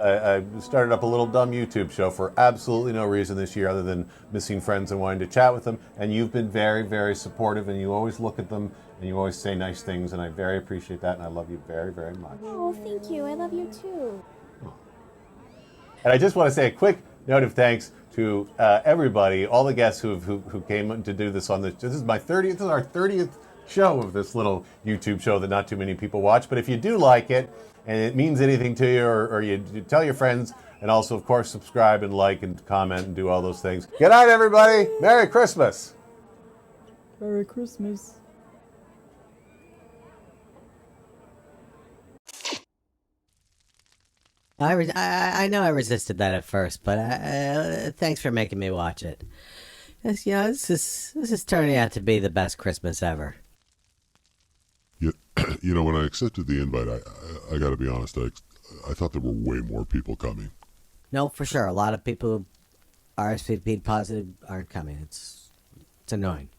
I started up a little dumb YouTube show for absolutely no reason this year other than missing friends and wanting to chat with them. And you've been very, very supportive, and you always look at them and you always say nice things, and I very appreciate that, and I love you very, very much. Oh, thank you. I love you too. And I just want to say a quick note of thanks to everybody, all the guests who came to do this on this. This is our 30th show of this little YouTube show that not too many people watch. But if you do like it, and it means anything to you, or you tell your friends, and also, of course, subscribe and like and comment and do all those things. Good night, everybody. Merry Christmas. Merry Christmas. I know I resisted that at first, but thanks for making me watch it. This is turning out to be the best Christmas ever. You know, when I accepted the invite, I got to be honest, I thought there were way more people coming. No, for sure. A lot of people who RSVP'd positive aren't coming. It's annoying.